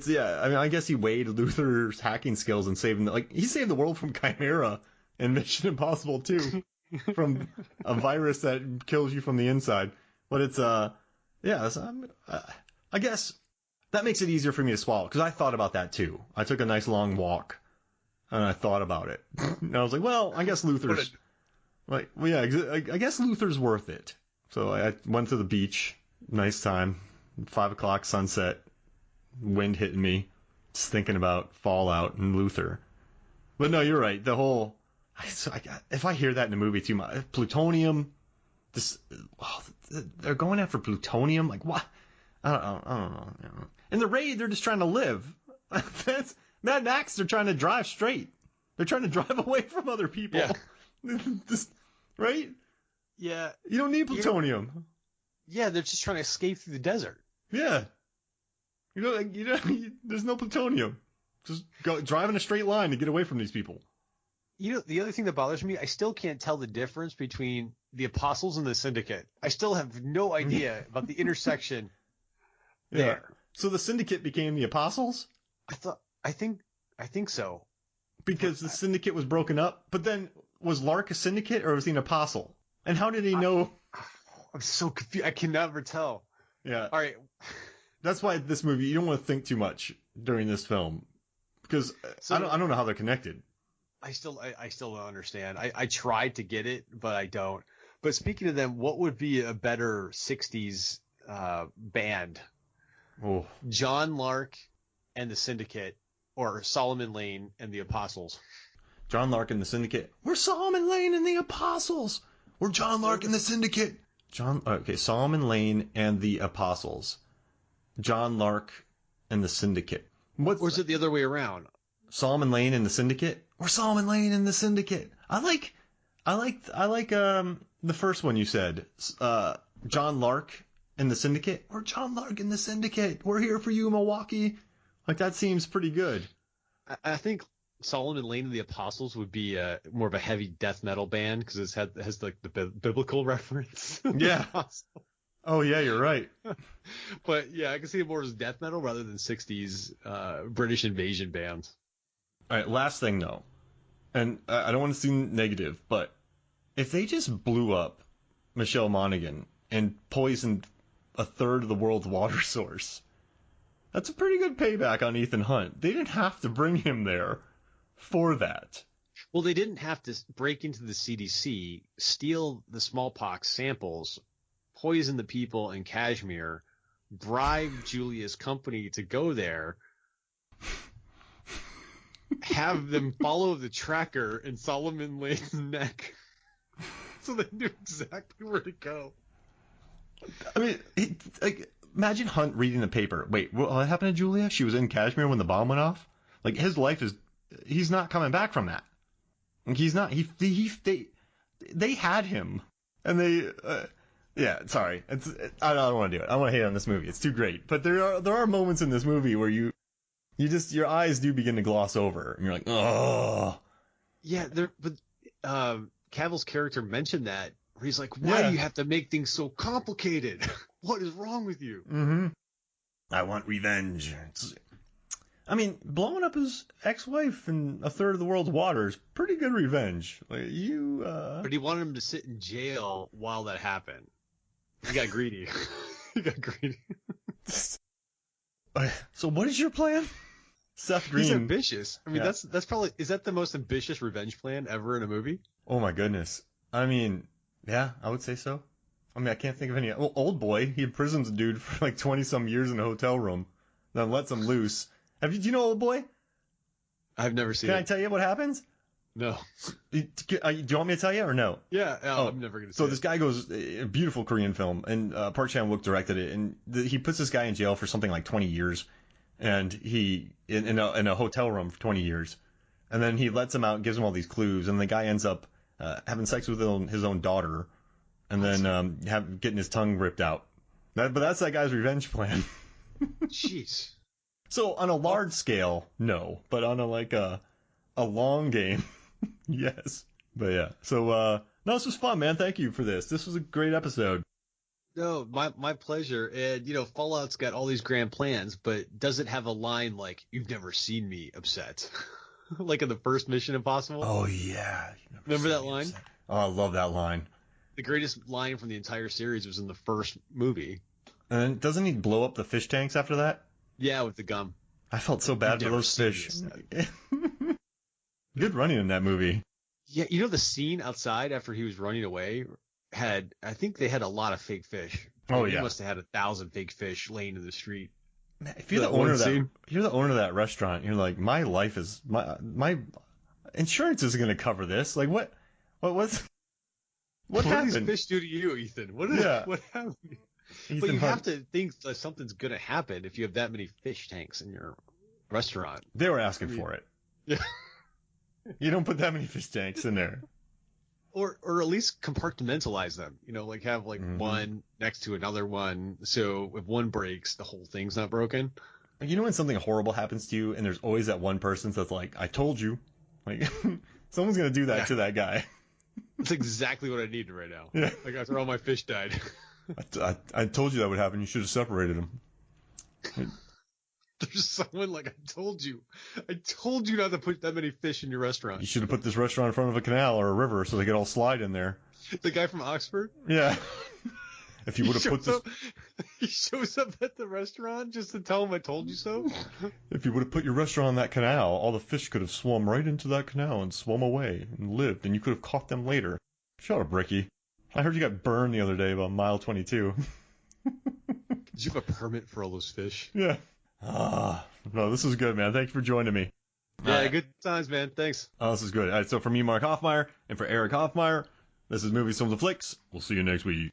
Yeah, I mean, I guess he weighed Luther's hacking skills and saved him. Like, he saved the world from Chimera and Mission Impossible 2, from a virus that kills you from the inside. But it's, yeah, so I guess that makes it easier for me to swallow, because I thought about that too. I took a nice long walk, and I thought about it. And I was like, well, I guess Luther's, like, well, yeah, I guess Luther's worth it. So I went to the beach, nice time, 5 o'clock sunset, wind hitting me, just thinking about Fallout and Luther. But no, you're right. The whole, if I hear that in a movie too much, plutonium, they're going after plutonium. Like, what? I don't know. In the raid, they're just trying to live. That's Mad Max. They're trying to drive straight. They're trying to drive away from other people. Yeah. Just, right? Yeah. You don't need plutonium. Yeah, they're just trying to escape through the desert. Yeah. There's no plutonium. Just drive in a straight line to get away from these people. You know, the other thing that bothers me, I still can't tell the difference between the Apostles and the Syndicate. I still have no idea about the intersection there. So the Syndicate became the Apostles? I think so. Because the Syndicate was broken up, but then was Lark a Syndicate or was he an Apostle? And how did he know? I'm so confused. I can never tell. Yeah. All right. That's why this movie, you don't want to think too much during this film, because I don't know how they're connected. I still don't understand. I tried to get it, but I don't. But speaking of them, what would be a better 60s band? Oh. John Lark and the Syndicate, or Solomon Lane and the Apostles. John Lark and the Syndicate. We're Solomon Lane and the Apostles. We're John Lark and the Syndicate. Solomon Lane and the Apostles. John Lark and the Syndicate. Or is it the other way around? Solomon Lane and the Syndicate? Or Solomon Lane and the Syndicate. I like the first one you said. John Lark and the Syndicate. Or John Lark and the Syndicate. We're here for you, Milwaukee. Like, that seems pretty good. I think Solomon Lane and the Apostles would be more of a heavy death metal band because it has like the biblical reference. Yeah. Oh, yeah, you're right. But, yeah, I can see it more as death metal rather than 60s British invasion bands. All right, last thing, though. And I don't want to seem negative, but if they just blew up Michelle Monaghan and poisoned a third of the world's water source, that's a pretty good payback on Ethan Hunt. They didn't have to bring him there for that. Well, they didn't have to break into the CDC, steal the smallpox samples, poison the people in Kashmir, bribe Julia's company to go there, have them follow the tracker in Solomon Lane's neck so they knew exactly where to go. I mean, imagine Hunt reading the paper. Wait, what happened to Julia? She was in Kashmir when the bomb went off? Like, his life is... He's not coming back from that. Like, he's not... They had him. And they... yeah, sorry. I don't want to do it. I want to hate on this movie. It's too great. But there are moments in this movie where you just... Your eyes do begin to gloss over. And you're like, oh. Yeah, but Cavill's character mentioned that. Where he's like, why do you have to make things so complicated? What is wrong with you? Mm-hmm. I want revenge. I mean, blowing up his ex-wife and a third of the world's water is pretty good revenge. Like, But he wanted him to sit in jail while that happened. He got greedy. So what is your plan? Seth Green. He's ambitious. I mean, that's probably... Is that the most ambitious revenge plan ever in a movie? Oh, my goodness. I mean, yeah, I would say so. I mean, I can't think of any... Well, Old Boy, he imprisons a dude for like 20-some years in a hotel room, then lets him loose. Do you know Old Boy? I've never seen it. Can I tell you what happens? No. Do you want me to tell you or no? Yeah, I'm never going to say So this guy goes... A beautiful Korean film, and Park Chan-wook directed it, and he puts this guy in jail for something like 20 years, and he... In a hotel room for 20 years. And then he lets him out and gives him all these clues, and the guy ends up having sex with his own daughter, and then getting his tongue ripped out. But that's that guy's revenge plan. Jeez. So on a large scale, no. But on a long game, yes. But yeah. So no, this was fun, man. Thank you for this. This was a great episode. No, my pleasure. And Fallout's got all these grand plans, but does it have a line like "You've never seen me upset," like in the first Mission Impossible? Oh yeah, Remember that line? Upset. Oh, I love that line. The greatest line from the entire series was in the first movie. And doesn't he blow up the fish tanks after that? Yeah, with the gum. I felt so bad for those fish. Good running in that movie. Yeah, the scene outside after he was running away I think they had a lot of fake fish. Oh They yeah. must have had 1,000 fake fish laying in the street. Man, if you're the owner of that restaurant, you're like, my life is my insurance is going to cover this. Like what What happened? did these fish do to you, Ethan? What happened? Ethan But you Hunt. have to think that something's going to happen if you have that many fish tanks in your restaurant. They were asking for it. Yeah. You don't put that many fish tanks in there. Or at least compartmentalize them. Like have one next to another one. So if one breaks, the whole thing's not broken. You know when something horrible happens to you and there's always that one person that's like, I told you. Like someone's going to do that to that guy. That's exactly what I need right now. Yeah. Like after all my fish died. I told you that would happen. You should have separated them. There's someone like, I told you not to put that many fish in your restaurant. You should have put this restaurant in front of a canal or a river so they could all slide in there. The guy from Oxford? Yeah. If you would have put this, he shows up at the restaurant just to tell him I told you so. if you would have put your restaurant on that canal, all the fish could have swum right into that canal and swum away and lived, and you could have caught them later. Shut up, Ricky. I heard you got burned the other day about mile 22. Did you have a permit for all those fish? Yeah. No, this was good, man. Thanks for joining me. Yeah, good times, man. Thanks. Oh, this is good. All right, so for me, Mark Hoffmeyer, and for Erik Hoffmeyer, this is Movies, Films, and Flicks. We'll see you next week.